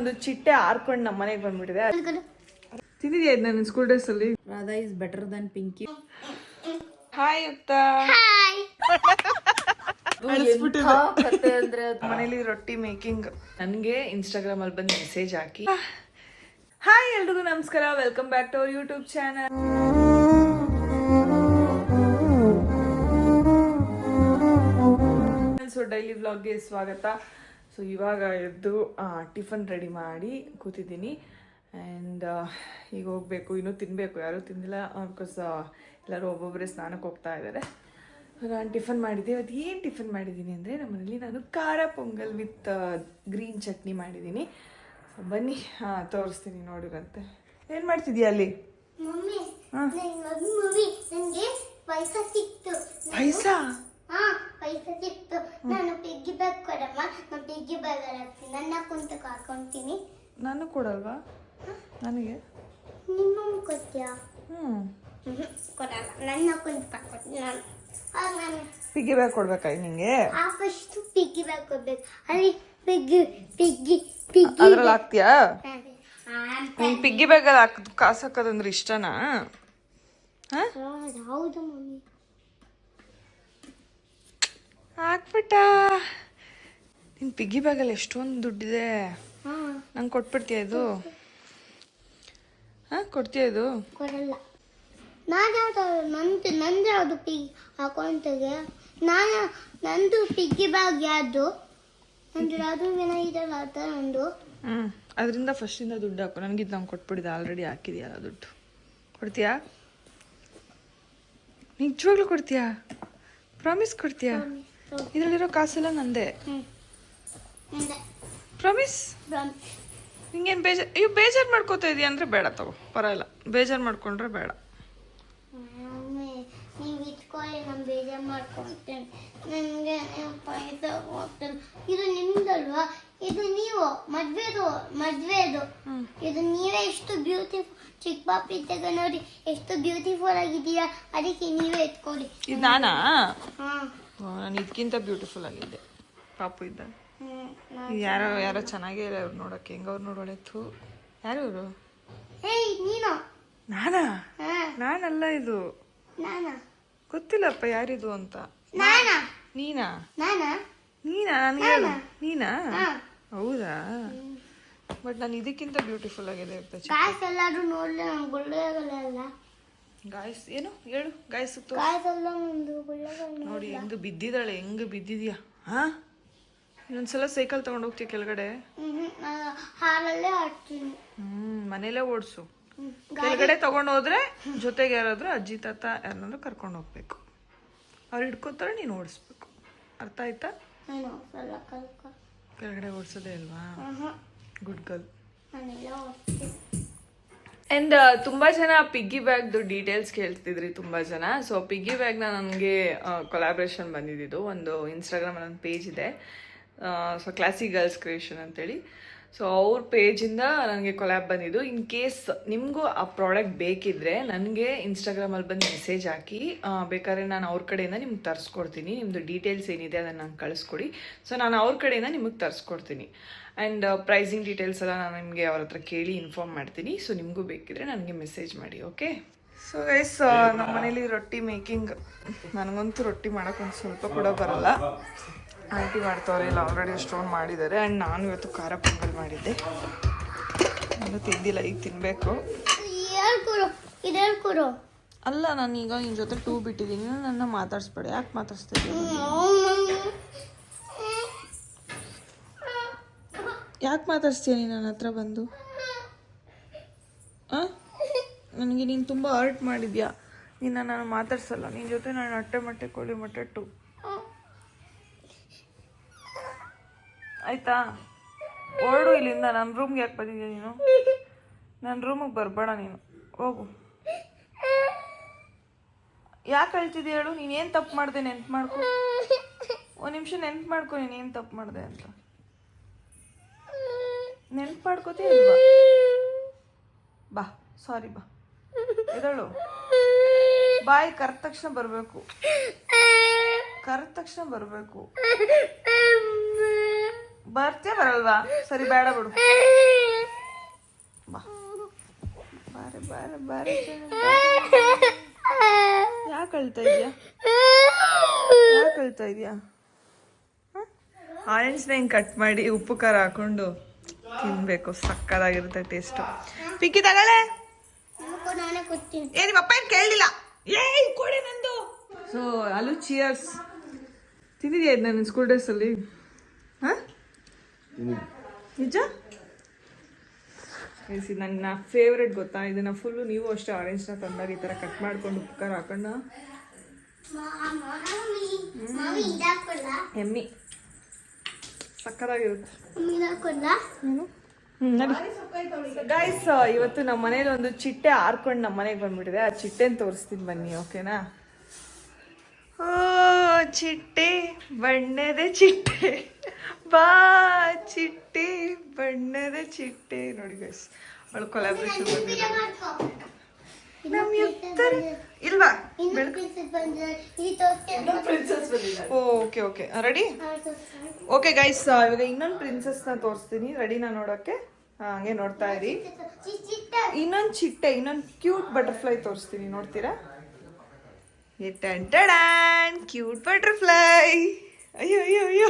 ಒಂದು ಚಿಟ್ಟೆ ಹಾರ್ಕೊಂಡು ನಮ್ಮ ಮನೆಗೆ ಬಂದ್ಬಿಟ್ಟಿದೆ. ತಿಂದಿದ್ಯಾ ನನ್ನ ಸ್ಕೂಲ್ ಡ್ರೆಸ್ ಅಲ್ಲಿ? Radha is better than Pinky. Hi ಅತ್ತ. ಅಂದ್ರೆ ಮನೇಲಿ ರೊಟ್ಟಿ ಮೇಕಿಂಗ್. ನನಗೆ ಇನ್ಸ್ಟಾಗ್ರಾಮ್ ಅಲ್ಲಿ ಬಂದು ಮೆಸೇಜ್ ಹಾಕಿ, ಹಾಯ್ ಎಲ್ರಿಗೂ ನಮಸ್ಕಾರ, welcome back to our YouTube channel. So daily ವ್ಲಾಗ್ಗೆ ಸ್ವಾಗತ. ಸೊ ಇವಾಗ ಎದ್ದು ಟಿಫನ್ ರೆಡಿ ಮಾಡಿ ಕೂತಿದ್ದೀನಿ. ಆ್ಯಂಡ್ ಈಗ ಹೋಗಬೇಕು, ಇನ್ನೂ ತಿನ್ನಬೇಕು, ಯಾರೂ ತಿಂದಿಲ್ಲ ಬಿಕಾಸ್ ಎಲ್ಲರೂ ಒಬ್ಬೊಬ್ಬರೇ ಸ್ನಾನಕ್ಕೆ ಹೋಗ್ತಾ ಇದ್ದಾರೆ. ನಾನು ಟಿಫನ್ ಮಾಡಿದ್ದೆ. ಇವತ್ತು ಏನು ಟಿಫನ್ ಮಾಡಿದ್ದೀನಿ ಅಂದರೆ ನಮ್ಮನೇಲಿ ನಾನು ಖಾರ ಪೊಂಗಲ್ ವಿತ್ ಗ್ರೀನ್ ಚಟ್ನಿ ಮಾಡಿದ್ದೀನಿ. ಸೊ ಬನ್ನಿ ತೋರಿಸ್ತೀನಿ, ನೋಡಿರಂತೆ. ಏನು ಮಾಡ್ತಿದ್ಯಾ ಅಲ್ಲಿ? ಪೈಸಾ ಸಿಕ್ತು. ನಾನು ಪಿಗ್ಗಿ ಬ್ಯಾಗ್ ಕೊಡಮ್ಮ, ನಾನು ಪಿಗ್ಗಿ ಬ್ಯಾಗ್ ಹಾಕ್ತೀನಿ, ನನ್ನ ಕುಂತ ಹಾಕೊಂತೀನಿ. ನಾನು ಕೊಡಲ್ವಾ? ನನಗೆ ನಿಮ್ಮ ಕೊಡ್ತೀಯಾ? ಕೊಡಲ್ಲ, ನನ್ನ ಕುಂತ ಹಾಕೊತೀನಿ. ನಾನು ಪಿಗ್ಗಿ ಬ್ಯಾಗ್ ಕೊಡ್ಬೇಕಾಗಿ ನಿಂಗೆ? ಫಸ್ಟ್ ಪಿಗ್ಗಿ ಬ್ಯಾಗ್ ಕೊಡ್ಬೇಕು. ಅಲ್ಲಿ ಪಿಗ್ಗಿ ಪಿಗ್ಗಿ ಪಿಗ್ಗಿ ಅದ್ರಲ್ಲಿ ಹಾಕ್ತೀಯಾ? ನಿಂಗೆ ಪಿಗ್ಗಿ ಬ್ಯಾಗಲ್ಲಿ ಹಾಕೋದು, ಕಾಸು ಹಾಕೋದಂದ್ರೆ ಇಷ್ಟನಾ? ಹೌದು ಮಮ್ಮಿ. ಹಾಕ್ಬಿಟ್ಟ. ನಿನ್ನ ಪಿಗ್ಗಿ ಬ್ಯಾಗಲ್ಲಿ ಎಷ್ಟೊಂದು ದುಡ್ಡಿದೆ. ನಂಗೆ ಕೊಟ್ಬಿಡ್ತೀಯ ಇದು? ಕೊಡ್ತೀಯ ಇದು? ಕೊಡಲ್ಲ. ನಾನು ನಂದು ಯಾವುದು ಪಿಗ್ ಅಕೌಂಟಿಗೆ ನಂದು ಪಿಗ್ಗಿ ಬ್ಯಾಗ್ ಯಾವುದು? ನಂದು ಯಾವುದು ಏನಾಗಿದೆಯಲ್ಲ ಆ ಥರ ನಂದು. ಅದರಿಂದ ಫಸ್ಟಿಂದ ದುಡ್ಡು ಹಾಕು. ನನಗಿದ್ದು ನಂಗೆ ಕೊಟ್ಬಿಡಿದೆ, ಆಲ್ರೆಡಿ ಹಾಕಿದೆಯಲ್ಲ ದುಡ್ಡು. ಕೊಡ್ತೀಯಾ? ನಿಜವಾಗ್ಲೂ ಕೊಡ್ತೀಯಾ? ಪ್ರಾಮಿಸ್ ಕೊಡ್ತೀಯಾ? ಇದರಲ್ಲಿರೋ ಕಾಸೆಲ್ಲ ನಂದೆ. ಪ್ರಾಮಿಸ್? ನಿಂಗೇನು ಬೇಜಾರು ಮಾಡ್ಕೋತಾ ಇದೀಯ ಅಂದರೆ ಬೇಡ ತಗೋ, ಪರವಾಗಿಲ್ಲ. ಬೇಜಾರು ಮಾಡ್ಕೊಂಡ್ರೆ ಬೇಡ. ನೀವು ಇಟ್ಕೊಳ್ಳಿ, ನಾನು ಬೇಜಾರು ಮಾಡ್ಕೊಳ್ತೇನೆ. ನನಗೆ ಪೈಸಾ ಹೋಗ್ತೇನೆ. ಇದು ನಿಮ್ದಲ್ವಾ? ಇದು ನೀವು ಮದ್ವೆದು. ಇದು ನೀವೇ ಎಷ್ಟು ಬ್ಯೂಟಿಫುಲ್. ಚಿಕ್ಕ ಪಾಪಿ ಇದ್ದಾಗ ನೋಡಿ ಎಷ್ಟು ಬ್ಯೂಟಿಫುಲ್ ಆಗಿದೆಯಾ, ಅದಕ್ಕೆ ನೀವೇ ಇಟ್ಕೊಳ್ಳಿ. ಇದು ನಾನಾ? ನಾನು ಇದಕ್ಕಿಂತ ಬ್ಯೂಟಿಫುಲ್ ಆಗಿದ್ದೆ ಪಾಪು ಇದ್ದ. ಯಾರೋ ಚೆನ್ನಾಗೇ ಇಲ್ಲ ಅವ್ರು ನೋಡೋಕ್ಕೆ. ಹೆಂಗವ್ರು ನೋಡೋಳೆತ್ತು. ಯಾರು ಇವರು? ನೀನು? ನಾನಾ? ನಾನಲ್ಲ ಇದು. ನಾನಾ? ಗೊತ್ತಿಲ್ಲಪ್ಪ ಯಾರಿದು ಅಂತ. ನಾನಾ? ನೀನಾ? ನಾನಾ? ನೀನಾ? ನನಗೆ ನೀನಾ? ಹೌದಾ? ಬಟ್ ನಾನು ಇದಕ್ಕಿಂತ ಬ್ಯೂಟಿಫುಲ್ ಆಗಿದೆ. ಗಾಯ್ಸ್ ಎಲ್ಲಾದ್ರೂ ನೋಡ್ಲಿ, ನಂಗೆ ಗುಳ್ಳೆಗಲ್ಲ. ಗಾಯ್ಸ್ ಏನು ಹೇಳು? ಗಾಯ್ಸ್ ಗಾಯ್ಸ್ ಎಲ್ಲ ಒಂದು ಗುಳ್ಳೆಗಲ್ಲ ನೋಡಿ ಹೆಂಗ್ ಬಿದ್ದಿದ್ದಾಳೆ, ಹೆಂಗ್ ಬಿದ್ದಿದ್ಯಾ? ಇನ್ನೊಂದ್ಸಲ ಸೈಕಲ್ ತಗೊಂಡು ಹೋಗ್ತೀಯ ಕೆಳಗಡೆ? ಹಾಲಲ್ಲೇ ಆಡ್ತೀನಿ. ಮನೇಲೆ ಓಡಿಸು. ಕೆಳಗಡೆ ತಗೊಂಡು ಹೋದ್ರೆ ಜೊತೆಗೆ ಯಾರಾದ್ರೂ ಅಜ್ಜಿ ತಾತ ಯಾರನ್ನಾದ್ರೂ ಕರ್ಕೊಂಡು ಹೋಗ್ಬೇಕು. ಅವ್ರು ಹಿಡ್ಕೋತಾರೆ, ನೀನು ಓಡಿಸ್ಬೇಕು. ಅರ್ಥ ಆಯ್ತಾ? ಕೆಳಗಡೆ ಓಡಿಸೋದೇ ಅಲ್ವಾ? Good girl. ಆ್ಯಂಡ್ ತುಂಬ ಜನ ಪಿಗ್ಗಿ ಬ್ಯಾಗ್ದು ಡೀಟೇಲ್ಸ್ ಕೇಳ್ತಿದ್ರಿ ತುಂಬ ಜನ. ಸೊ ಪಿಗ್ಗಿ ಬ್ಯಾಗ್ನ ನನಗೆ ಕೊಲಾಬ್ರೇಷನ್ ಬಂದಿದ್ದು ಒಂದು ಇನ್ಸ್ಟಾಗ್ರಾಮಲ್ಲಿ ಒಂದು ಪೇಜ್ ಇದೆ, ಸೊ ಕ್ಲಾಸಿಕ್ ಗರ್ಲ್ಸ್ ಕ್ರಿಯೇಷನ್ ಅಂತೇಳಿ. ಸೊ ಅವ್ರ ಪೇಜಿಂದ ನನಗೆ ಕೊಲ್ಯಾಬ್ ಬಂದಿದ್ದು. ಇನ್ ಕೇಸ್ ನಿಮಗೂ ಆ ಪ್ರಾಡಕ್ಟ್ ಬೇಕಿದ್ದರೆ ನನಗೆ ಇನ್ಸ್ಟಾಗ್ರಾಮಲ್ಲಿ ಬಂದು ಮೆಸೇಜ್ ಹಾಕಿ, ಬೇಕಾದ್ರೆ ನಾನು ಅವ್ರ ಕಡೆಯಿಂದ ನಿಮ್ಗೆ ತರಿಸ್ಕೊಡ್ತೀನಿ. ನಿಮ್ಮದು ಡೀಟೇಲ್ಸ್ ಏನಿದೆ ಅದನ್ನು ನಂಗೆ ಕಳಿಸ್ಕೊಡಿ. ಸೊ ನಾನು ಅವ್ರ ಕಡೆಯಿಂದ ನಿಮಗೆ ತರಿಸ್ಕೊಡ್ತೀನಿ. ಆ್ಯಂಡ್ ಪ್ರೈಸಿಂಗ್ ಡೀಟೇಲ್ಸ್ ಎಲ್ಲ ನಾನು ನಿಮಗೆ ಅವ್ರ ಹತ್ರ ಕೇಳಿ ಇನ್ಫಾರ್ಮ್ ಮಾಡ್ತೀನಿ. ಸೊ ನಿಮಗೂ ಬೇಕಿದ್ರೆ ನನಗೆ ಮೆಸೇಜ್ ಮಾಡಿ, ಓಕೆ? ಸೊ ಗೈಸ್, ನಮ್ಮ ಮನೇಲಿ ರೊಟ್ಟಿ ಮೇಕಿಂಗ್. ನನಗಂತೂ ರೊಟ್ಟಿ ಮಾಡೋಕ್ಕೊಂದು ಸ್ವಲ್ಪ ಕೂಡ ಬರಲ್ಲ. ಆಂಟಿ ಮಾಡ್ತವ್ರೆ, ಇಲ್ಲ ಆಲ್ರೆಡಿ ಎಷ್ಟೊಂದು ಮಾಡಿದ್ದಾರೆ. ಆ್ಯಂಡ್ ನಾನು ಇವತ್ತು ಖಾರ ಪೊಂಗಲ್ ಮಾಡಿದ್ದೆ. ನಾನು ತಿಂದಿಲ್ಲ, ಈಗ ತಿನ್ನಬೇಕು. ಅಲ್ಲ, ನಾನೀಗ ನಿನ್ನ ಜೊತೆ 2 ಬಿಟ್ಟಿದ್ದೀನಿ. ನನ್ನ ಮಾತಾಡಿಸ್ಬೇಡ. ಯಾಕೆ ಮಾತಾಡಿಸ್ತಿದ್ದೀನಿ? ಯಾಕೆ ಮಾತಾಡ್ಸ್ತೀಯ ನೀನು ನನ್ನ ಹತ್ರ ಬಂದು? ನನಗೆ ನೀನು ತುಂಬ ಹರ್ಟ್ ಮಾಡಿದ್ಯಾ. ನಿನ್ನ ನಾನು ಮಾತಾಡ್ಸಲ್ಲ. ನಿನ್ನ ಜೊತೆ ನಾನು ಮೊಟ್ಟೆ ಕೋಳಿ ಮೊಟ್ಟೆ 2 ಆಯ್ತಾ? ಹೊರಡು ಇಲ್ಲಿಂದ. ನನ್ನ ರೂಮ್ಗೆ ಯಾಕೆ ಬಂದಿದ್ಯಾ ನೀನು? ನನ್ನ ರೂಮಿಗೆ ಬರಬೇಡ ನೀನು, ಹೋಗು. ಯಾಕೆ ಹೇಳ್ತಿದ್ಯಾ ಹೇಳು? ನೀನೇನು ತಪ್ಪು ಮಾಡಿದೆ ನೆನ್ಪು ಮಾಡ್ಕೊ. ಒಂದು ನಿಮಿಷ ನೆನ್ಪು ಮಾಡ್ಕೊ, ನೀನೇನು ತಪ್ಪು ಮಾಡಿದೆ ಅಂತ. ನೆನ್ಪು ಮಾಡ್ಕೋತೀಯ ಇಲ್ವಾ? ಬಾ, ಸಾರಿ, ಬಾ, ಎದಳು. ಬಾಯಿ ಕರೆದ ತಕ್ಷಣ ಬರಬೇಕು. ಬರ್ತೀಯ ಬರಲ್ವಾ? ಸರಿ ಬೇಡ ಬಿಡು. ಬಾ ಬಾರೆ ಬಾರೆ ಬಾರೆ. ಯಾಕೆ ಅಳ್ತಾ ಇದೆಯಾ? ಯಾಕೆ ಅಳ್ತಾ ಇದೆಯಾ? ಆರೆಂಜ್ನ ಹಿಂಗೆ ಕಟ್ ಮಾಡಿ ಉಪ್ಪು ಖಾರ ಹಾಕೊಂಡು ತಿನ್ಬೇಕು, ಸಕ್ಕದಾಗಿರುತ್ತೆ ಟೇಸ್ಟು. ಪಿಕ್ಕಿ ತಗೊಳ್ಳೆ. ನಾನೇ ಕೊಡ್ತೀನಿ. ನಿಮ್ಮ ಅಪ್ಪ ಏನು ಕೇಳಲಿಲ್ಲ. ಕೊಡಿ ನಂದು. ಸೊ ಅಲ್ಲೂ ಚಿಯರ್ಸ್. ತಿಂದಿದ್ಯಾ ಇದು ನನ್ನ ಸ್ಕೂಲ್ ಡ್ರೆಸ್ಸಲ್ಲಿ? ಹಾಂ ನಿಜ? ಇದು ನನ್ನ ಫೇವ್ರೆಟ್ ಗೊತ್ತಾ. ಇದನ್ನು ಫುಲ್ಲು ನೀವು ಅಷ್ಟೇ ಆರೆಂಜ್ನ ತಂದಾಗ ಈ ಥರ ಕಟ್ ಮಾಡ್ಕೊಂಡು ಉಪ್ಪು ಖಾರ ಹಾಕೊಂಡು ಎಮ್ಮಿ ಸಕ್ಕದಾಗಿರುತ್ತೆ. ಗೈಸ್, ಇವತ್ತು ನಮ್ಮ ಮನೇಲಿ ಒಂದು ಚಿಟ್ಟೆ ಹಾರ್ಕೊಂಡು ನಮ್ಮ ಮನೆಗೆ ಬಂದ್ಬಿಟ್ಟಿದೆ. ಆ ಚಿಟ್ಟೆನ ತೋರಿಸ್ತೀನಿ ಬನ್ನಿ, ಓಕೆನಾ? ಓ ಚಿಟ್ಟೆ ಬಣ್ಣದ ಚಿಟ್ಟೆ, ಬಾ ಚಿಟ್ಟೆ ಬಣ್ಣದ ಚಿಟ್ಟೆ. ನೋಡಿ ಗೈಸ್, ಅವಳು ಕೊಲಾಬ್ರೇಷನ್ ಇಲ್ವಾ? Okay okay ready. Okay guys, ಇವಾಗ ಇನ್ನೊಂದು ಪ್ರಿನ್ಸಸ್ನ ತೋರಿಸ್ತೀನಿ. ರೆಡಿನಾ ನೋಡೋಕ್ಕೆ? ಹಂಗೆ ನೋಡ್ತಾ ಇರಿ. ಇನ್ನೊಂದು ಚಿಟ್ಟೆ, ಇನ್ನೊಂದು ಕ್ಯೂಟ್ ಬಟರ್ಫ್ಲೈ ತೋರಿಸ್ತೀನಿ, ನೋಡ್ತೀರಾ? Cute butterfly. ಅಯ್ಯೋ ಅಯ್ಯೋ ಅಯ್ಯೋ.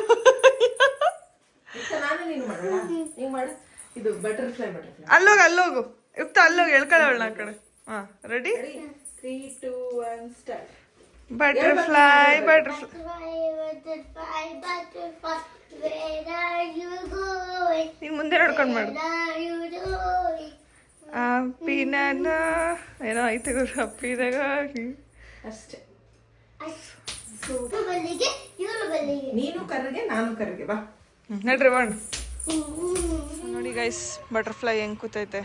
ಅಲ್ಲೋಗು ಅಲ್ಲೋಗು ಯುಕ್ತ, ಅಲ್ಲೋಗಿ ಎಳ್ಕೊಳ್ಳೋಣ ಆ ಕಡೆ. ಹಾಂ ರೆಡಿ? 3, 2, 1 ಸ್ಟಾರ್ಟ್. Butterfly butterfly. ನೀನು ಮುಂದೆ ನೋಡ್ಕೊಂಡು ಮಾಡು. ಅಪ್ಪಿನ ಏನೋ ಐತೆ ಗುರು, ಅಪ್ಪಿದಾಗ ಅಷ್ಟೇ. ನೀನು ಕರ್ಗೆ ನಾನು ಕರ್ಗೆ, ಬಾ ನಡ್ರಿ ಬಣ್ಣ. ನೋಡಿ ಗೈಸ್, ಬಟರ್ಫ್ಲೈ ಹೆಂಗ್ ಕೂತೈತೆ.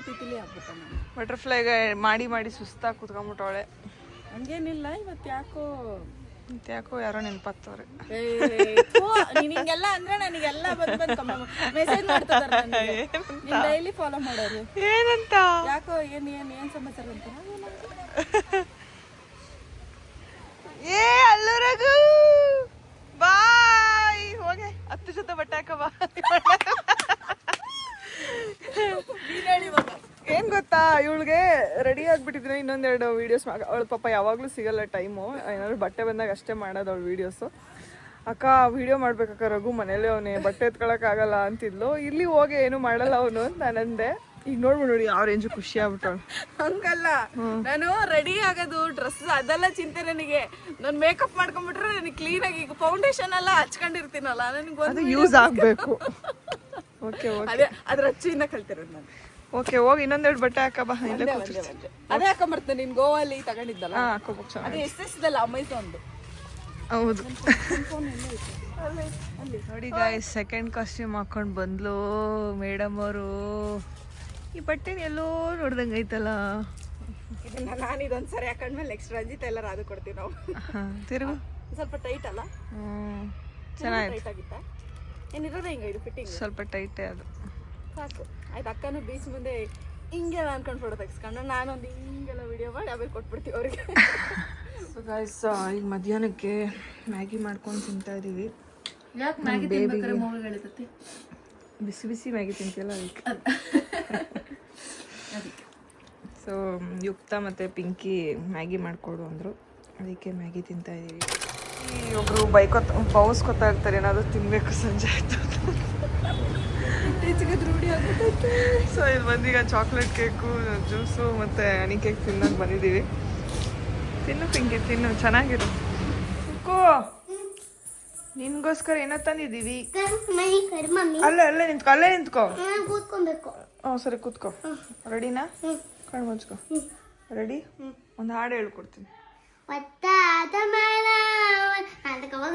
ತಿತಿಲಿ ಆಗ್ಬಿಟ್ಟ. ಬಟರ್ಫ್ಲೈಗೆ ಮಾಡಿ ಮಾಡಿ ಸುಸ್ತಾಗಿ ಕೂತ್ಕೊಂಡ್ಬಿಟ್ಟವಳೆ. ಹಂಗೇನಿಲ್ಲ, ಇವತ್ತು ಯಾಕೋ ಯಾರೋ ನೆನಪಾಗ್ತವ್ರೆ. ನಿನಗೆಲ್ಲ ಅಂದ್ರೆ ನನಗೆಲ್ಲ ಬಂದು ಮೆಸೇಜ್ ಮಾಡ್ತಿದ್ದಾರೆ, ಡೈಲಿ ಫಾಲೋ ಮಾಡೋರು. ಏನಂತ? ಯಾಕೋ ಏನ್ ಸಮಾಚಾರ ಅಂತ. ಏ ಅಲ್ಲೂರಗು ಬಾಯ್, ಹೋಗೆ 10 ಜೊತೆ ಬಟ್ಟೆ ಹಾಕ ಬಾ. ಏನ್ ಗೊತ್ತಾ, ಇವಳಿಗೆ ರೆಡಿ ಆಗ್ಬಿಟ್ಟಿದ್ರೆ ಇನ್ನೊಂದೆರಡು ವೀಡಿಯೋಸ್. ಅವಳು ಪಾಪ ಯಾವಾಗಲೂ ಸಿಗಲ್ಲ ಟೈಮು, ಏನಾದ್ರು ಬಟ್ಟೆ ಬಂದಾಗ ಅಷ್ಟೇ ಮಾಡೋದು ಅವಳು ವೀಡಿಯೋಸು. ಅಕ್ಕ ವಿಡಿಯೋ ಮಾಡ್ಬೇಕಕ್ಕ, ರಘು ಮನೇಲೆ ಅವನೇ, ಬಟ್ಟೆ ಎತ್ಕೊಳಕ್ಕಾಗಲ್ಲ ಅಂತಿದ್ಲು. ಇಲ್ಲಿ ಹೋಗಿ ಏನು ಮಾಡಲ್ಲ ಅವನು ಅಂತ ನಾನಂದೆ. ಈಗ ನೋಡ್ಬಿಡು ನೋಡಿ ಯಾವ ರೇಂಜ್ ಖುಷಿ ಆಗ್ಬಿಟ್ಟವಳು. ಹಂಗಲ್ಲ, ನಾನು ರೆಡಿ ಆಗೋದು ಡ್ರೆಸ್ ಅದೆಲ್ಲ ಚಿಂತೆ ನನಗೆ. ನಾನು ಮೇಕಪ್ ಮಾಡ್ಕೊಂಡ್ಬಿಟ್ರೆ ನನಗೆ ಕ್ಲೀನಾಗಿ ಈಗ ಫೌಂಡೇಶನ್ ಎಲ್ಲ ಹಚ್ಕೊಂಡಿರ್ತೀನಲ್ಲ, ನನಗೆ ಅದು ಯೂಸ್ ಆಗಬೇಕು. ಓಕೆ ಓಕೆ, ಅದೇ ಅದ್ರ ಹಚ್ಚಿಂದ ಕಲ್ತಿರೋದು ನಾನು. ಓಕೆ ಹೋಗಿ ಇನ್ನೊಂದೆರಡು ಬಟ್ಟೆ ಹಾಕ ಬಾ. ಅದೇ ಹಾಕೊಂಬರ್ತೇನೆ. ನೀನು ಗೋವಲ್ಲಿ ತಗೊಂಡಿದ್ದಲ್ಲ, ಹಾಕೋಬೇಕು. ಅದೇ ಎಷ್ಟೆಷ್ಟದಲ್ಲ ಅಮೆಝಾನ್ದು. ಹೌದು. ನೋಡಿ ಗಾಯ್ಸ್, ಸೆಕೆಂಡ್ ಕಾಸ್ಟ್ಯೂಮ್ ಹಾಕೊಂಡು ಬಂದ್ಲು ಮೇಡಮ್ ಅವರು. ಈ ಬಟ್ಟೆನ ಎಲ್ಲೋ ನೋಡ್ದಂಗೆ ಐತಲ್ಲ. ಇದನ್ನ ನಾನು ಇದೊಂದ್ಸರಿ ಹಾಕೊಂಡ್ಮೇಲೆ ನೆಕ್ಸ್ಟ್ ರಂಜಿತ್ ಎಲ್ಲರೂ ಅದು ಕೊಡ್ತೀವಿ ನಾವು. ತಿರುಗು. ಸ್ವಲ್ಪ ಟೈಟ್ ಅಲ್ಲ? ಚೆನ್ನಾಗಿ ಟೈಟ್ ಆಗಿತ್ತ? ಏನಿರೋದೇ ಹಿಂಗೆ ಇದು ಫಿಟ್ಟಿಂಗ್ ಸ್ವಲ್ಪ ಟೈಟೇ ಅದು. ಸಾಕು ಆಯ್ತು. ಅಕ್ಕನೂ ಬೀಚ್ ಮುಂದೆ ಹಿಂಗೆಲ್ಲ ಅನ್ಕೊಂಡು ಫೋಟೋ ತೆಗಿಸ್ಕೊಂಡು ನಾನೊಂದು ಹಿಂಗೆಲ್ಲ ವಿಡಿಯೋ ಮಾಡಿ ಆಮೇಲೆ ಕೊಟ್ಬಿಡ್ತೀವಿ ಅವ್ರಿಗೆ. ಸೊ ಗಾಯ್ಸ್, ಈಗ ಮಧ್ಯಾಹ್ನಕ್ಕೆ ಮ್ಯಾಗಿ ಮಾಡ್ಕೊಂಡು ತಿಂತಾ ಇದ್ದೀವಿ. ಯಾಕೆ ಮ್ಯಾಗಿ ತಿನ್ಬೇಕಾದ್ರೆ ಮೂಳೆಗಳಿತತಿ? ಬಿಸಿ ಬಿಸಿ ಮ್ಯಾಗಿ ತಿಂತಿಯಲ್ಲ ಅದಕ್ಕೆ. ಸೊ ಯುಕ್ತ ಮತ್ತು ಪಿಂಕಿ ಮ್ಯಾಗಿ ಮಾಡಿಕೊಡು ಅಂದರು, ಅದಕ್ಕೆ ಮ್ಯಾಗಿ ತಿಂತಾ ಇದ್ದೀವಿ. ಒಬ್ಬರು ಬೌಸ್ಕೊತಾ ಇರ್ತಾರೆ ಏನಾದರೂ ತಿನ್ನಬೇಕು ಸಂಜೆ ಆಯಿತು. ಇತ್ತೀಚೆಗೆ ರೂಢಿ ಆಗ್ಬಿಟ್ಟೈತೆ. ಸೊ ಇಲ್ಲಿ ಬಂದೀಗ ಚಾಕ್ಲೇಟ್ ಕೇಕು, ಜ್ಯೂಸು ಮತ್ತು ಹನಿ ಕೇಕ್ ತಿನ್ನೋಕೆ ಬಂದಿದ್ದೀವಿ. ತಿನ್ನು ಪಿಂಕಿ, ತಿನ್ನು, ಚೆನ್ನಾಗಿರು. ನಿನ್ಗೋಸ್ಕರ ಏನೋ ತಂದಿದ್ದೀವಿ. ಅಲ್ಲೇ ಅಲ್ಲೇ ನಿಂತ್ಕೊ, ಅಲ್ಲೇ ನಿಂತ್ಕೊ. ಕೂತ್ಕೊಬೇಕು. ಹ್ಞೂ ಸರಿ ಕೂತ್ಕೊ. ರೆಡಿನಾ? ಕಣ್ಣು ಮುಚ್ಕೊ. ರೆಡಿ? ಒಂದು ಹಾಡು ಹೇಳ್ಕೊಡ್ತೀನಿ.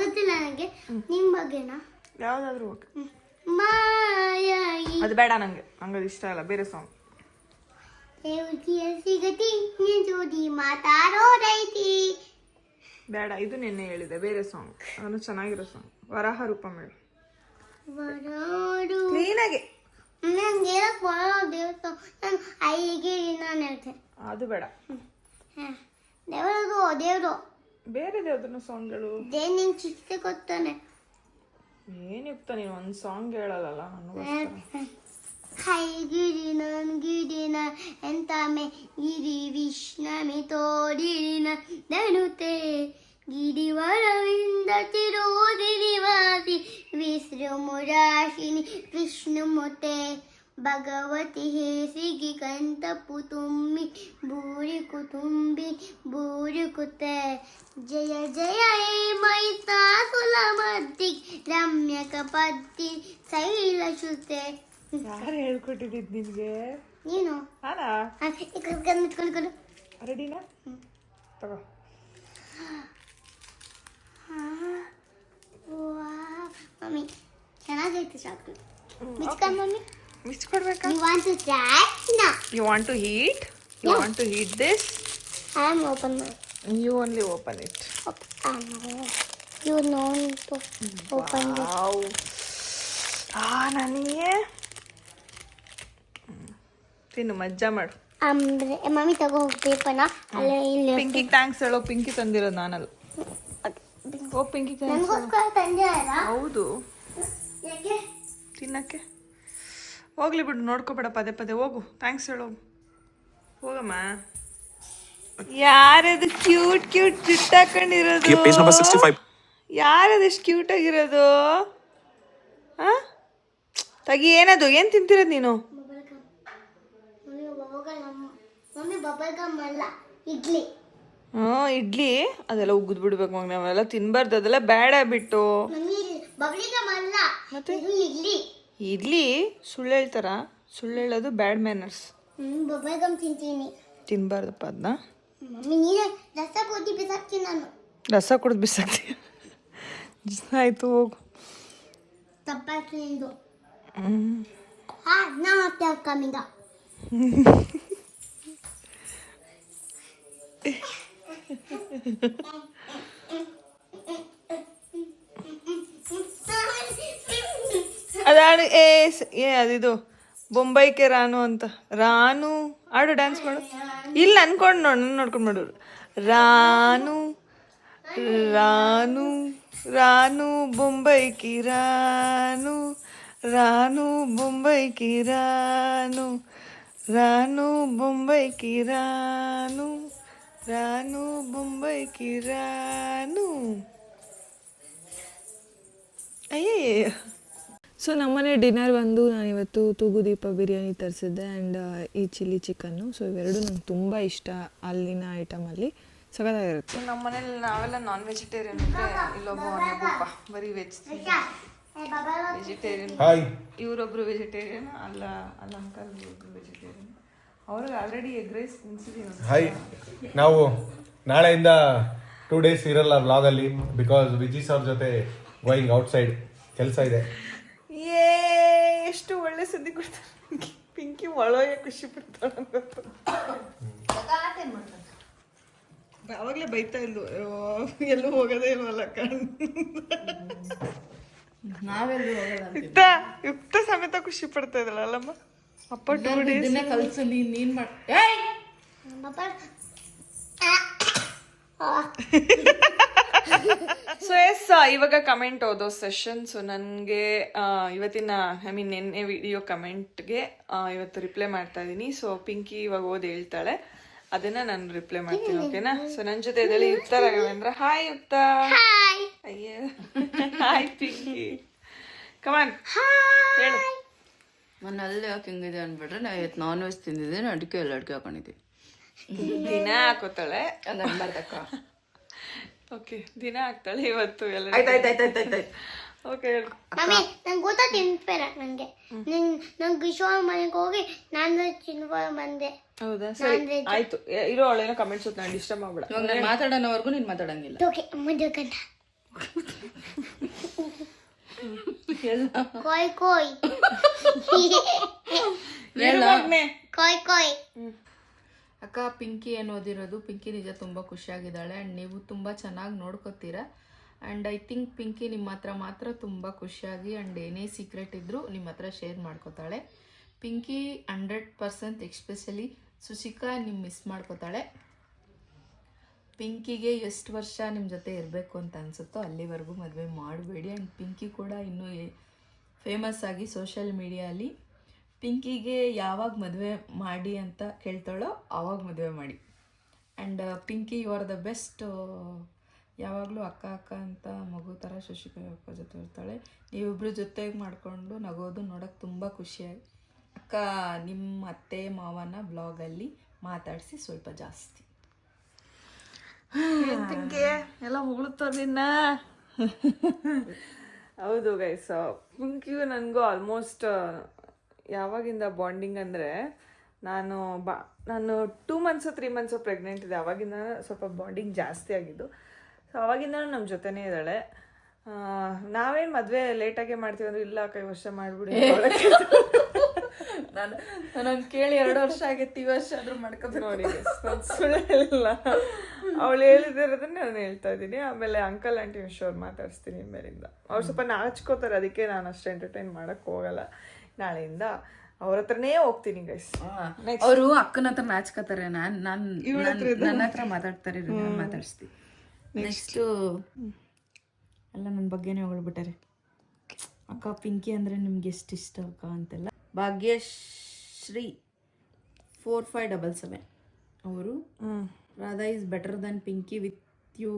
ಗೊತ್ತಿಲ್ಲ ನನಗೆ. ನಿಮ್ಮ ಬಗ್ಗೆನಾ? ಯಾವುದಾದ್ರೂ ಓಕೆ. ಮಾಯಾಯಿ ಅದು ಬೇಡ ನನಗೆ, ಹಂಗದು ಇಷ್ಟ ಇಲ್ಲ, ಬೇರೆ ಸಾಂಗ್. ಸಿಗತಿ ಜೋಡಿ ಮಾತಾಡೋದೈತಿ. ಬೇಡ, ಇದು ನಿನ್ನೆ ಹೇಳಿದೆ, ಬೇರೆ ಸಾಂಗ್. ಅವನು ಚೆನ್ನಾಗಿರೋ ಸಾಂಗ್, ವರಾಹ ರೂಪ ಮೇಳು. ಕ್ಲೀನಾಗಿ ನಂಗೆ ಹೇಳಕ್ ಬರೋ ದೇವಸ್ಥಾನ ನಾನು ಐಗೆ ನಾನು ಹೇಳ್ತೇನೆ. ಅದು ಬೇಡ. ದೇವರದು ದೇವರು ಬೇರೆ ಯಾವ್ದನ್ನ ಸಾಂಗ್ಗಳು. ದೇವ್ ನಿಂಗೆ ಶಿಕ್ಷೆ ಕೊಡ್ತಾನೆ. ಏನು ಯುಕ್ತ ನೀನು ಒಂದು ಸಾಂಗ್ ಹೇಳಲ್ಲ ನನಗೋಸ್ಕರ. ಹೈ ಗಿರಿನ ಎಂತಾಮೆ ಗಿರಿ ವಿಷ್ಣಮಿ ತೋಡಿನ ಧನುತೆ ಗಿರಿವರವಿಂದ ತಿರೋದಿನಿವಾಸಿ ವಿಶ್ರಮುರಾಶಿನಿ ವಿಷ್ಣುಮುತೆ ಭಗವತಿ ಹೇಸಿಗಿ ಕಂತಪು ತುಂಬಿ ಭೂರಿ ಕುತುಂಬಿ ಭೂರಿ ಕುತೆ ಜಯ ಜಯ ಹೇ ಮೈತಾಸುಲ ಮದ್ದಿ ರಮ್ಯಕ ಪದ್ದಿ ಶೈಲಶುತೆ. ಯಾರು ಹೇಳ್ಕೊಟ್ಟಿದ್ದು ನಿನಗೆ? ನೀನು ನಾನಾ? ಇಟ್ಕೊಂಡು ರೆಡಿನಾ? ತಗೋ. ಮಮ್ಮಿ ಚೆನ್ನಾಗೈತೆ ಚಾಕ್ಲೇಟ್. ಮಿಚ್ಕೊಂಡು ಮಮ್ಮಿ ಮಿಚ್ಕೊಡ್ಬೇಕಾ? You want to try? No. You want to eat? You Yeah. want to eat this? I am open now. You only open it. No. You know to open this. Wow. ನನಗೆ ತಿನ್ನು ಮಜ್ಜಾ ಮಾಡು. Mummy ತಗೋ ಪೇಪರ್ನ ಅಲ್ಲೇ ಇಲ್ಲಿ ಪಿಂಕಿಗೆ thanks ಹೇಳೋ. ಪಿಂಕಿ ತಂದಿರೋದು ನಾನಲ್ಲ. ಓ Pinki thanks. ನನಗೋಸ್ಕರ ತಂದೆ ಅಲ್ಲ. ಹೌದು, ಯಾಕೆ? ತಿನ್ನಕ್ಕೆ. ಹೋಗ್ಲಿ ಬಿಡು, ನೋಡ್ಕೋಬೇಡ ಪದೇ ಪದೇ. ಹೋಗು, ಥ್ಯಾಂಕ್ಸ್ ಹೇಳೋ. ಹೋಗಮ್ಮ. ಯಾರದು ಕ್ಯೂಟ್ ಕ್ಯೂಟ್ ಜುಟ್ಟು ಹಾಕೊಂಡಿರೋದು? ಯಾರದು ಎಷ್ಟು ಕ್ಯೂಟ್ ಆಗಿರೋದು? ಹಾಂ ತಗಿ. ಏನದು? ಏನು ತಿಂತಿರೋದು ನೀನು? ಮಮ್ಮಿ ಬಬಲ್ ಗಮ್ ಅಲ್ಲ, ಇಡ್ಲಿ. ಇಡ್ಲಿ ಅದೆಲ್ಲ ಉಗಿದ್ ಬಿಡ್ಬೇಕು ಮಗ. ನಾವೆಲ್ಲ ತಿನ್ಬಾರ್ದು, ಅದೆಲ್ಲ ಬ್ಯಾಡ್ ಬಿಟ್ಟು. ಮಮ್ಮಿ ಬಬಲ್ ಗಮ್ ಅಲ್ಲ, ಮತ್ತೆ ಇದು ಇಡ್ಲಿ. ಇಡ್ಲಿ ಸುಳ್ಳು ಹೇಳ್ತಾರ? ಸುಳ್ಳು ಹೇಳೋದು ಬ್ಯಾಡ್ ಮ್ಯಾನರ್ಸ್. ಬಬಲ್ ಗಮ್ ತಿಂತೀನಿ. ತಿನ್ಬಾರ್ದಪ್ಪ ಅದನ್ನ. ಮಮ್ಮಿ ನೀನೇ ರಸ ಕೊದ್ದು ಬಿಸಾಕ್ತೀನಿ ನಾನು. ರಸ ಕುಡಿದು ಬಿಸಾಕ್ತೀಯ? ಆಯ್ತು ಹೋಗು. ತಪ್ಪಾಯ್ತು ನಿಂದು. ನಾ ಮತ್ತೆ ಕಮ್ಮಿಂದ. ಅದಾಡು. ಅದಿದು ಬೊಂಬೈಕೆ ರಾನು ಅಂತ. ರಾನು ಆಡು, ಡ್ಯಾನ್ಸ್ ಮಾಡು. ಇಲ್ಲ ಅನ್ಕೊಂಡು ನೋಡು, ನನ್ನ ನೋಡ್ಕೊಂಡು ಮಾಡು. ರಾನು ರಾನು ರಾನು ಬೊಂಬೈಕಿ ರಾನು ರಾನು ಬೊಂಬೈಕಿ ರಾನು ರಾನು ಬೊಂಬೈಕಿ ರಾನು ರಾನು ಬೊಂಬೈಕಿ ರಾನು. ಅಯ್ಯೇ. ಸೊ ನಮ್ಮನೆ ಡಿನ್ನರ್ ಬಂದು ನಾನಿವತ್ತು ತೂಗುದೀಪ ಬಿರಿಯಾನಿ ತರಿಸಿದ್ದೆ ಆ್ಯಂಡ್ ಈ ಚಿಲ್ಲಿ ಚಿಕನ್ನು. ಸೊ ಇವೆರಡು ನಂಗೆ ತುಂಬ ಇಷ್ಟ ಅಲ್ಲಿನ ಐಟಮಲ್ಲಿ. ಸಗದಾಗಿರುತ್ತೆ. ನಮ್ಮ ಮನೇಲಿ ನಾವೆಲ್ಲ ನಾನ್ ವೆಜಿಟೇರಿಯನ್ ಇದ್ರೆ ಇಲ್ಲೊಬ್ಬ ಅವನೊಬ್ಬ ಬರೀ ವೆಜಿಟೇರಿಯನ್. ಇವರೊಬ್ರು ವೆಜಿಟೇರಿಯನ್ ಅಲ್ಲ ಅಂಕಲ್ ವೆಜಿಟೇರಿಯನ್. ಅವ್ರಿಗೆ ಆಲ್ರೆಡಿ ಎಗ್ ರೈಸ್ ತಿನ್ಸಿದೀನಿ. ಹಾಯ್, ನಾವು ನಾಳೆಯಿಂದ 2 days ಇರಲ್ಲ ವ್ಲಾಗಲ್ಲಿ ಬಿಕಾಸ್ ವಿಜಿಸ್ ಅವ್ರ ಜೊತೆ ಗೋಯಿಂಗ್ ಔಟ್ಸೈಡ್ ಕೆಲಸ ಇದೆ. ಎಷ್ಟು ಒಳ್ಳೆ ಸುದ್ದಿ ಕೊಡ್ತಾರೆ. ಪಿಂಕಿ ಒಳಗೆ ಖುಷಿ ಪಡ್ತಾಳೆ. ಅವಾಗಲೇ ಬೈತಾ ಇಲ್ಲು, ಎಲ್ಲೂ ಹೋಗೋದೇ ಇಲ್ವಲ್ಲ ಯುಕ್ತ ಸಮೇತ ಖುಷಿ ಪಡ್ತಾ ಇದ್ದಲ್ಲ ಅಲ್ಲಮ್ಮ. ಅಪ್ಪ 2 days ಕಲ್ಸು ನೀನ್ ಸೊ ಎಸ್, ಇವಾಗ ಕಮೆಂಟ್ ಓದೋ ಸೆಷನ್. ಸೊ ನನಗೆ ಇವತ್ತಿನ ನಿನ್ನೆ ವಿಡಿಯೋ ಕಮೆಂಟ್ಗೆ ಇವತ್ತು ರಿಪ್ಲೈ ಮಾಡ್ತಾ ಇದ್ದೀನಿ. ಸೊ ಪಿಂಕಿ ಇವಾಗ ಓದಿ ಹೇಳ್ತಾಳೆ, ಅದನ್ನ ನಾನು ರಿಪ್ಲೈ ಮಾಡ್ತೀನಿ. ಓಕೆನಾ? ಸೊ ನನ್ನ ಜೊತೆ ಇದರಲ್ಲಿ ಯುಕ್ತ ರಾಘವೇಂದ್ರ. ಹಾಯ್ ಯುಕ್ತ. ಅಯ್ಯ ಹಾಯ್ ಪಿಂಕಿ. ಕಮಾನ್ ಹೇಳು. ನಾನು ಅಲ್ಲೇ ಯಾಕೆ ಹಿಂಗಿದೆ ಅಂದ್ಬಿಟ್ರೆ ನಾ ಇವತ್ತು ನಾನ್ ವೆಜ್ ತಿಂದಿದ್ದೀನಿ, ಅಡಿಕೆ ಎಲ್ಲ ಅಡಿಕೆ ಹಾಕೊಂಡಿದ್ದೀನಿ. ದಿನ ಹಾಕೋತಾಳೆ. ಓಕೆ, ದಿನ ಹಾಕ್ತಾಳೆ. ಇವತ್ತು ಎಲ್ಲ ಓಕೆ ಹೇಳು. ಮಮ್ಮಿ ನಂಗೆ ಗೊತ್ತಾ ತಿನ್ಬೇಡ. ನಂಗೆ ನಂಗೆ ಶೋ ಮನೆಗೆ ಹೋಗಿ ನಾನ್ ವೆಜ್ ತಿನ್ಕೊಂಡು ಬಂದೆ. ಹೌದಾ? ಸರಿ ಆಯ್ತು. ಇರೋ ಅವಳೇನೋ ಕಮೆಂಟ್ಸ್ ನಾನು ಡಿಸ್ಟರ್ಬ್ ಮಾಡ್ಬೇಡ. ಇವಾಗ ನಾನು ಮಾತಾಡೋವರೆಗೂ ನೀನು ಮಾತಾಡಂಗಿಲ್ಲ. ಓಕೆ ಮುಂದೆ ಕೋಯ್ ಕೋಯ್ ಕೋಯ್ ಕೋಯ್. ಅಕ್ಕ ಪಿಂಕಿ ಏನು ಓದಿರೋದು? ಪಿಂಕಿ ನಿಜ ತುಂಬ ಖುಷಿಯಾಗಿದ್ದಾಳೆ ಆ್ಯಂಡ್ ನೀವು ತುಂಬ ಚೆನ್ನಾಗಿ ನೋಡ್ಕೋತೀರಾ. ಆ್ಯಂಡ್ ಐ ಥಿಂಕ್ ಪಿಂಕಿ ನಿಮ್ಮ ಹತ್ರ ಮಾತ್ರ ತುಂಬ ಖುಷಿಯಾಗಿ ಆ್ಯಂಡ್ ಏನೇ ಸೀಕ್ರೆಟ್ ಇದ್ದರೂ ನಿಮ್ಮ ಹತ್ರ ಶೇರ್ ಮಾಡ್ಕೋತಾಳೆ. ಪಿಂಕಿ 100% ಎಕ್ಸ್ಪೆಷಲಿ ಸುಶಿಕಾ ನಿಮ್ಮ ಮಿಸ್ ಮಾಡ್ಕೋತಾಳೆ. ಪಿಂಕಿಗೆ ಎಷ್ಟು ವರ್ಷ ನಿಮ್ಮ ಜೊತೆ ಇರಬೇಕು ಅಂತ ಅನಿಸುತ್ತೋ ಅಲ್ಲಿವರೆಗೂ ಮದುವೆ ಮಾಡಬೇಡಿ. ಆ್ಯಂಡ್ ಪಿಂಕಿ ಕೂಡ ಇನ್ನೂ ಫೇಮಸ್ ಆಗಿ ಸೋಷಿಯಲ್ ಮೀಡಿಯಲ್ಲಿ ಪಿಂಕಿಗೆ ಯಾವಾಗ ಮದುವೆ ಮಾಡಿ ಅಂತ ಕೇಳ್ತಾಳೋ ಆವಾಗ ಮದುವೆ ಮಾಡಿ. And Pinky you are the best. ಯಾವಾಗಲೂ ಅಕ್ಕ ಅಕ್ಕ ಅಂತ ಮಗು ಥರ ಶಶಿಕಾ ಅಕ್ಕ ಜೊತೆ ಇರ್ತಾಳೆ. ನೀವಿಬ್ಬರು ಜೊತೆಗೆ ಮಾಡಿಕೊಂಡು ನಗೋದು ನೋಡೋಕ್ಕೆ ತುಂಬ ಖುಷಿಯಾಗಿ. ಅಕ್ಕ ನಿಮ್ಮ ಅತ್ತೆ ಮಾವನ ಬ್ಲಾಗಲ್ಲಿ ಮಾತಾಡಿಸಿ ಸ್ವಲ್ಪ ಜಾಸ್ತಿ. ಎಲ್ಲ ಹೊಗಳುತ್ತಾರೆ ನಿನ್ನ. ಹೌದು ಗೈಸ್, ಪಿಂಕಿಯು ನನಗೂ ಆಲ್ಮೋಸ್ಟ್ ಯಾವಾಗಿಂದ ಬಾಂಡಿಂಗ್ ಅಂದರೆ ನಾನು 2 ಮಂತ್ಸು 3 ಮಂತ್ಸು ಪ್ರೆಗ್ನೆಂಟ್ ಇದೆ, ಅವಾಗಿಂದ ಸ್ವಲ್ಪ ಬಾಂಡಿಂಗ್ ಜಾಸ್ತಿ ಆಗಿದ್ದು. ಸೊ ಅವಾಗಿಂದ ನಮ್ಮ ಜೊತೆನೇ ಇದ್ದಾಳೆ. ನಾವೇನು ಮದುವೆ ಲೇಟಾಗೆ ಮಾಡ್ತೀವಿ ಅಂದ್ರೆ ಇಲ್ಲ 5 ವರ್ಷ ಮಾಡಿಬಿಡಿ. ನಾನು ಕೇಳಿ 2 ವರ್ಷ ಆಗೈತಿ, ಈ ವರ್ಷ ಆದ್ರೂ ಮಾಡ್ಕೋಬೇಕು ನೋಡಿ, ಸುಳ್ಳಿಲ್ಲ. ಅವಳು ಹೇಳಿದಿರೋದನ್ನ ನಾನು ಹೇಳ್ತಾ ಇದ್ದೀನಿ. ಆಮೇಲೆ ಅಂಕಲ್ ಆಂಟಿ ವಿಷಯವ್ರು ಮಾತಾಡಿಸ್ತೀನಿ ಮೇಲಿಂದ. ಅವ್ರು ಸ್ವಲ್ಪ ನಾಚ್ಕೋತಾರೆ, ಅದಕ್ಕೆ ನಾನು ಅಷ್ಟು ಎಂಟರ್ಟೈನ್ ಮಾಡಕ್ ಹೋಗಲ್ಲ. ನಾಳೆಯಿಂದ ಅವ್ರ ಹತ್ರನೇ ಹೋಗ್ತೀನಿ ಗೈಸ್. ಅವರು ಅಕ್ಕನ ಹತ್ರ ನಾಚ್ಕೋತಾರೆ, ನನ್ನ ಹತ್ರ ಮಾತಾಡ್ತಾರೆ, ಮಾತಾಡಿಸ್ತೀನಿ. ನೆಕ್ಸ್ಟು ಎಲ್ಲ ನನ್ನ ಬಗ್ಗೆನೇ ಹೊಗಳ್ಬಿಟ್ಟಾರೆ. ಅಕ್ಕ ಪಿಂಕಿ ಅಂದರೆ ನಿಮ್ಗೆ ಎಷ್ಟು ಇಷ್ಟ ಅಕ್ಕ ಅಂತೆಲ್ಲ. ಭಾಗ್ಯಶ್ರೀ 4577 ಅವರು Radha is better than Pinky with you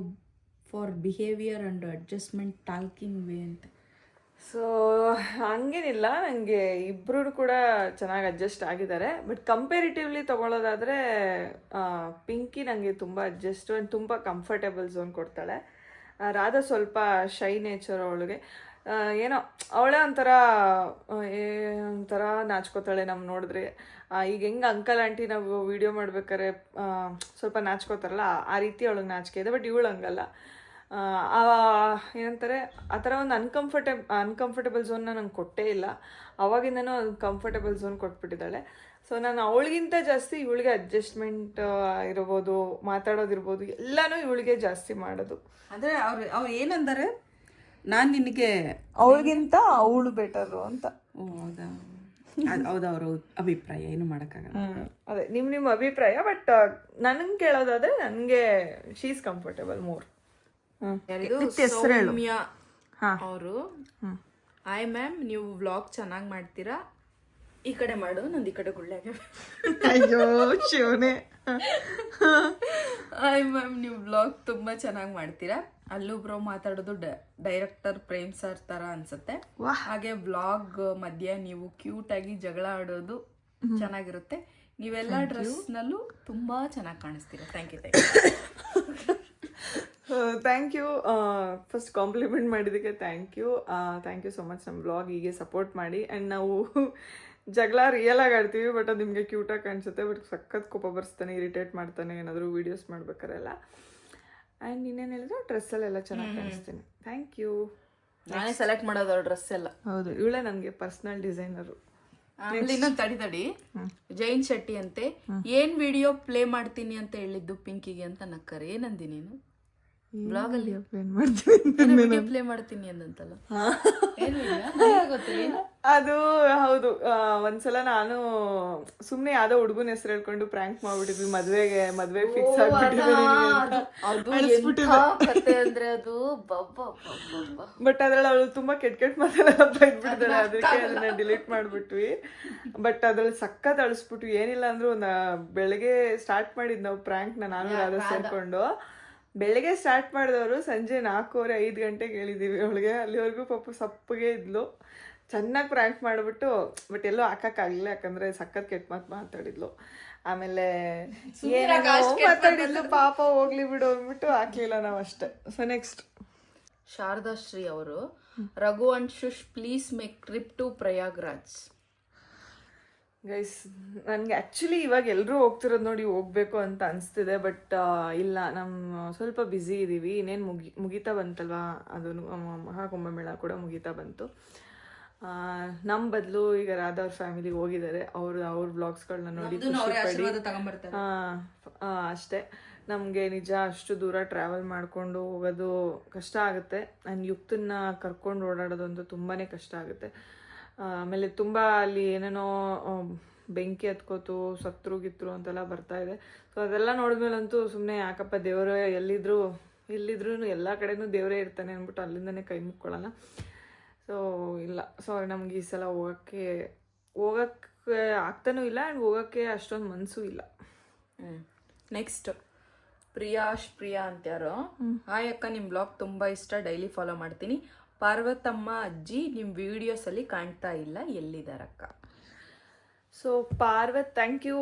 for behaviour and adjustment talking way ಅಂತ. ಸೊ ಹಂಗೇನಿಲ್ಲ, ನನಗೆ ಇಬ್ಬರು ಕೂಡ ಚೆನ್ನಾಗಿ ಅಡ್ಜಸ್ಟ್ ಆಗಿದ್ದಾರೆ. ಬಟ್ ಕಂಪೇರಿಟಿವ್ಲಿ ತೊಗೊಳೋದಾದರೆ ಪಿಂಕಿ ನನಗೆ ತುಂಬ ಅಡ್ಜಸ್ಟ್ ಆ್ಯಂಡ್ ತುಂಬ ಕಂಫರ್ಟೇಬಲ್ ಝೋನ್ ಕೊಡ್ತಾಳೆ. ರಾಧಾ ಸ್ವಲ್ಪ ಶೈ ನೇಚರ್ ಅವಳಿಗೆ. ಏನೋ ಅವಳೇ ಒಂಥರ ನಾಚ್ಕೋತಾಳೆ ನಮ್ಮ ನೋಡಿದ್ರೆ. ಈಗ ಹೆಂಗೆ ಅಂಕಲ್ ಆಂಟಿ ನಾವು ವಿಡಿಯೋ ಮಾಡ್ಬೇಕಾದ್ರೆ ಸ್ವಲ್ಪ ನಾಚ್ಕೋತಾರಲ್ಲ, ಆ ರೀತಿ ಅವಳಿಗೆ ನಾಚಿಕೆ ಇದೆ. ಬಟ್ ಇವಳು ಹಂಗಲ್ಲ. ಏನಂತಾರೆ ಆ ಥರ ಒಂದು ಅನ್ಕಂಫರ್ಟೇಬಲ್ ಝೋನ್ನ ನಂಗೆ ಕೊಟ್ಟೇ ಇಲ್ಲ. ಅವಾಗಿಂದನೂ ಕಂಫರ್ಟೇಬಲ್ ಝೋನ್ ಕೊಟ್ಬಿಟ್ಟಿದ್ದಾಳೆ. ಸೊ ನಾನು ಅವಳಿಗಿಂತ ಜಾಸ್ತಿ ಇವಳಿಗೆ ಅಡ್ಜಸ್ಟ್ಮೆಂಟ್ ಇರ್ಬೋದು, ಮಾತಾಡೋದಿರ್ಬೋದು, ಎಲ್ಲನೂ ಇವಳಿಗೆ ಜಾಸ್ತಿ ಮಾಡೋದು. ಅಂದರೆ ಅವ್ರು ಏನಂದರೆ ನಾನು ನಿನಗೆ ಅವಳಿಗಿಂತ ಅವಳು ಬೆಟರು ಅಂತ. ಹೌದಾ? ಹೌದಾ, ಅವರ ಅಭಿಪ್ರಾಯ ಏನು ಮಾಡೋಕ್ಕಾಗಲ್ಲ. ಅದೇ ನಿಮ್ಮ ಅಭಿಪ್ರಾಯ. ಬಟ್ ನನಗೆ ಕೇಳೋದಾದ್ರೆ ನನಗೆ ಶೀ ಈಸ್ ಕಂಫರ್ಟೇಬಲ್ ಮೋರ್. ಸೌಮ್ಯ ಅವರು, ಹಾಯ್ ಮ್ಯಾಮ್, ನೀವು ವ್ಲಾಗ್ ಚೆನ್ನಾಗಿ ಮಾಡ್ತೀರಾ. ಈ ಕಡೆ ಮಾಡು, ನಂದು ಈ ಕಡೆ ಗುಳ್ಳೆಗೆ. ಅಯ್ಯೋ ಶಿವನೇ. ಹಾಯ್ ಮ್ಯಾಮ್, ನೀವು ವ್ಲಾಗ್ ತುಂಬ ಚೆನ್ನಾಗಿ ಮಾಡ್ತೀರಾ. ಅಲ್ಲೂ ಬ್ರೋ ಮಾತಾಡೋದು ಡೈರೆಕ್ಟರ್ ಪ್ರೇಮ್ ಸರ್ ಥರ ಅನ್ಸುತ್ತೆ. ಹಾಗೆ ವ್ಲಾಗ್ ಮಧ್ಯೆ ನೀವು ಕ್ಯೂಟ್ ಆಗಿ ಜಗಳ ಆಡೋದು ಚೆನ್ನಾಗಿರುತ್ತೆ. ನೀವೆಲ್ಲ ಡ್ರೆಸ್ನಲ್ಲೂ ತುಂಬ ಚೆನ್ನಾಗಿ ಕಾಣಿಸ್ತೀರಾ. Thank you. Thank you. First compliment ಮಾಡಿದ್ದಕ್ಕೆ ಥ್ಯಾಂಕ್ ಯು ಸೊ ಮಚ್. ನಮ್ಮ ಬ್ಲಾಗ್ ಹೀಗೆ ಸಪೋರ್ಟ್ ಮಾಡಿ. ಆ್ಯಂಡ್ ನಾವು ಜಗಳ ರಿಯಲಾಗಿ ಆಡ್ತೀವಿ, ಬಟ್ ಅದು ನಿಮಗೆ ಕ್ಯೂಟಾಗಿ ಕಾಣಿಸುತ್ತೆ. ಬಟ್ ಸಖತ್ ಕೋಪ ಬರ್ಸ್ತಾನೆ, ಇರಿಟೇಟ್ ಮಾಡ್ತಾನೆ ಏನಾದರೂ ವೀಡಿಯೋಸ್ ಮಾಡ್ಬೇಕಾರೆಲ್ಲ. ಆ್ಯಂಡ್ ಇನ್ನೇನು ಹೇಳಿದ್ರು, ಡ್ರೆಸ್ಸಲ್ಲೆಲ್ಲ ಚೆನ್ನಾಗಿ ಕಾಣಿಸ್ತೀನಿ. Thank you. ನಾನೇ ಸೆಲೆಕ್ಟ್ ಮಾಡೋದು ಡ್ರೆಸ್ ಎಲ್ಲ. ಹೌದು, ಇವಳೇ ನನಗೆ ಪರ್ಸ್ನಲ್ ಡಿಸೈನರು. ಇನ್ನೊಂದು ತಡಿ ಜೈನ್ ಶೆಟ್ಟಿ ಅಂತೆ, ಏನ್ ವಿಡಿಯೋ ಪ್ಲೇ ಮಾಡ್ತೀನಿ ಅಂತ ಹೇಳಿದ್ದು ಪಿಂಕಿಗೆ ಅಂತ ನಕ್ಕರೆ. ಏನಂದಿ ನೀನು ಬ್ಲಾಗ್ ಅಲ್ಲಿ? ಪ್ಲೇ ಮಾಡ್ತೀನಿ ಅಂದಂತಲ್ಲ, ಅದು ಹೌದು. ಒಂದ್ಸಲ ನಾನು ಸುಮ್ನೆ ಯಾವ್ದೋ ಹುಡುಗನ ಹೆಸರು ಹೇಳ್ಕೊಂಡು ಪ್ರ್ಯಾಂಕ್ ಮಾಡ್ಬಿಟ್ಟಿದ್ವಿ. ಮದ್ವೆ ಫಿಕ್ಸ್ ಅಂದ್ರೆ ಅದು. ಬಟ್ ಅದ್ರಲ್ಲಿ ಅವಳು ತುಂಬಾ ಕೆಟ್ಟ ಮಾತೆಲ್ಲ ಬೈದ್ಬಿಟ್ಟಿದ್ದಾಳೆ, ಅದಕ್ಕೆ ಅದನ್ನ ಡಿಲೀಟ್ ಮಾಡ್ಬಿಟ್ವಿ. ಬಟ್ ಅದ್ರಲ್ಲಿ ಸಖತ್ ಅಳಿಸ್ಬಿಟ್ವಿ. ಏನಿಲ್ಲ ಅಂದ್ರೂ ಬೆಳಗ್ಗೆ ಸ್ಟಾರ್ಟ್ ಮಾಡಿದ್ ನಾವು ಪ್ರ್ಯಾಂಕ್ ನಾನು ಯಾವ್ದೋ ಸೇರ್ಕೊಂಡು. ಬೆಳಗ್ಗೆ ಸ್ಟಾರ್ಟ್ ಮಾಡಿದವರು ಸಂಜೆ 4:30-5 ಗಂಟೆಗೆ ಹೇಳಿದ್ದೀವಿ ಅವಳಿಗೆ. ಅಲ್ಲಿವರೆಗೂ ಪಾಪ ಸಪ್ಪಗೆ ಇದ್ಲು. ಚೆನ್ನಾಗಿ ಪ್ರ್ಯಾಂಕ್ ಮಾಡಿಬಿಟ್ಟು, ಬಟ್ ಎಲ್ಲೋ ಹಾಕಕ್ಕಾಗಲಿಲ್ಲ, ಯಾಕಂದರೆ ಸಖತ್ ಕೆಟ್ಟ ಮಾತು ಮಾತಾಡಿದ್ಲು. ಆಮೇಲೆ ಮಾತಾಡಿದ್ಲು, ಪಾಪ ಹೋಗ್ಲಿ ಬಿಡು ಅಂದ್ಬಿಟ್ಟು ಹಾಕ್ಲಿಲ್ಲ ನಾವು ಅಷ್ಟೇ. ಸೊ ನೆಕ್ಸ್ಟ್ ಶಾರದಾ ಶ್ರೀ ಅವರು, ರಘು ಅಂಡ್ ಶುಶ್ please make trip to Prayagraj. Guys, ನನಗೆ ಆ್ಯಕ್ಚುಲಿ ಇವಾಗ ಎಲ್ಲರೂ ಹೋಗ್ತಿರೋದು ನೋಡಿ ಹೋಗ್ಬೇಕು ಅಂತ ಅನಿಸ್ತಿದೆ. ಬಟ್ ಇಲ್ಲ, ನಮ್ಮ ಸ್ವಲ್ಪ ಬ್ಯುಸಿ ಇದ್ದೀವಿ. ಇನ್ನೇನು ಮುಗೀತಾ ಬಂತಲ್ವಾ, ಅದು ಮಹಾಕುಂಭಮೇಳ ಕೂಡ ಮುಗೀತಾ ಬಂತು. ನಮ್ಮ ಬದಲು ಈಗ ರಾಧಾ ಅವ್ರ ಫ್ಯಾಮಿಲಿಗೆ ಹೋಗಿದ್ದಾರೆ. ಅವ್ರ ಬ್ಲಾಗ್ಸ್ಗಳನ್ನ ನೋಡಿ ಅಷ್ಟೇ. ನಮಗೆ ನಿಜ ಅಷ್ಟು ದೂರ ಟ್ರಾವೆಲ್ ಮಾಡಿಕೊಂಡು ಹೋಗೋದು ಕಷ್ಟ ಆಗುತ್ತೆ. ನಾನು ಯುಕ್ತನ್ನ ಕರ್ಕೊಂಡು ಓಡಾಡೋದಂತೂ ತುಂಬಾ ಕಷ್ಟ ಆಗುತ್ತೆ. ಆಮೇಲೆ ತುಂಬ ಅಲ್ಲಿ ಏನೇನೋ ಬೆಂಕಿ ಹತ್ಕೋತು ಸತ್ರು ಗಿತ್ರು ಅಂತೆಲ್ಲ ಬರ್ತಾ ಇದೆ. ಸೊ ಅದೆಲ್ಲ ನೋಡಿದ್ಮೇಲಂತೂ ಸುಮ್ಮನೆ ಯಾಕಪ್ಪ ದೇವರು ಎಲ್ಲಿದ್ರು ಎಲ್ಲ ಕಡೆನೂ ದೇವರೇ ಇರ್ತಾನೆ ಅಂದ್ಬಿಟ್ಟು ಅಲ್ಲಿಂದನೇ ಕೈ ಮುಕ್ಕೊಳ್ಳೋಣ. ಸೊ ಇಲ್ಲ, ಸಾರಿ, ನಮ್ಗೆ ಈ ಸಲ ಹೋಗೋಕ್ಕೆ ಆಗ್ತಾನೂ ಇಲ್ಲ ಆ್ಯಂಡ್ ಹೋಗೋಕ್ಕೆ ಅಷ್ಟೊಂದು ಮನಸ್ಸು ಇಲ್ಲ. ನೆಕ್ಸ್ಟ್ ಪ್ರಿಯಾ ಅಂತ್ಯಾರೋ, ಹಾಯ್ ಅಕ್ಕ, ನಿಮ್ಮ ಬ್ಲಾಗ್ ತುಂಬ ಇಷ್ಟ, ಡೈಲಿ ಫಾಲೋ ಮಾಡ್ತೀನಿ. ಪಾರ್ವತಮ್ಮ ಅಜ್ಜಿ ನಿಮ್ಮ ವಿಡಿಯೋಸಲ್ಲಿ ಕಾಣ್ತಾ ಇಲ್ಲ, ಎಲ್ಲಿದ್ದಾರಕ್ಕ? So Parvath, thank you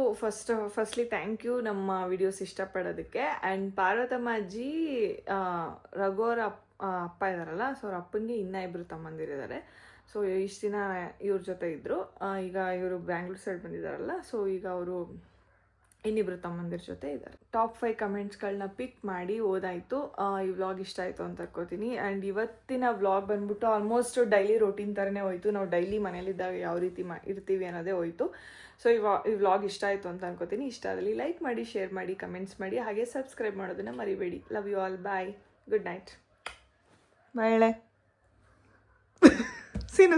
firstly thank you ನಮ್ಮ ವಿಡಿಯೋಸ್ ಇಷ್ಟಪಡೋದಕ್ಕೆ. ಆ್ಯಂಡ್ ಪಾರ್ವತಮ್ಮ ಅಜ್ಜಿ ರಘುವರ ಅಪ್ಪ ಇದ್ದಾರಲ್ಲ, ಸೊ ಅವ್ರ ಅಪ್ಪನಿಗೆ ಇನ್ನೂ 2 ತಮ್ಮಂದಿರಿದ್ದಾರೆ. ಸೊ ಇಷ್ಟು ದಿನ ಇವ್ರ ಜೊತೆ ಇದ್ದರು. ಈಗ ಇವರು ಬ್ಯಾಂಗ್ಳೂರ್ ಸೈಡ್ ಬಂದಿದ್ದಾರಲ್ಲ, ಸೊ ಈಗ ಅವರು ಇನ್ನಿಬ್ಬರು ತಮ್ಮಂದಿರ ಜೊತೆ ಇದ್ದಾರೆ. ಟಾಪ್ 5 ಕಮೆಂಟ್ಸ್ಗಳನ್ನ ಪಿಕ್ ಮಾಡಿ ಓದಾಯಿತು. ಈ ವ್ಲಾಗ್ ಇಷ್ಟ ಆಯಿತು ಅಂತ ಅನ್ಕೋತೀನಿ. ಆ್ಯಂಡ್ ಇವತ್ತಿನ ವ್ಲಾಗ್ ಬಂದ್ಬಿಟ್ಟು ಆಲ್ಮೋಸ್ಟ್ ಡೈಲಿ ರೋಟೀನ್ ಥರನೇ ಹೋಯಿತು. ನಾವು ಡೈಲಿ ಮನೇಲಿದ್ದಾಗ ಯಾವ ರೀತಿ ಇರ್ತೀವಿ ಅನ್ನೋದೇ ಹೋಯಿತು. ಸೊ ಈ ವ್ಲಾಗ್ ಇಷ್ಟ ಆಯಿತು ಅಂತ ಅನ್ಕೋತೀನಿ. ಇಷ್ಟ ಆದಲ್ಲಿ ಲೈಕ್ ಮಾಡಿ, ಶೇರ್ ಮಾಡಿ, ಕಮೆಂಟ್ಸ್ ಮಾಡಿ, ಹಾಗೆ ಸಬ್ಸ್ಕ್ರೈಬ್ ಮಾಡೋದನ್ನು ಮರಿಬೇಡಿ. Love you all, bye, good night. Bye scene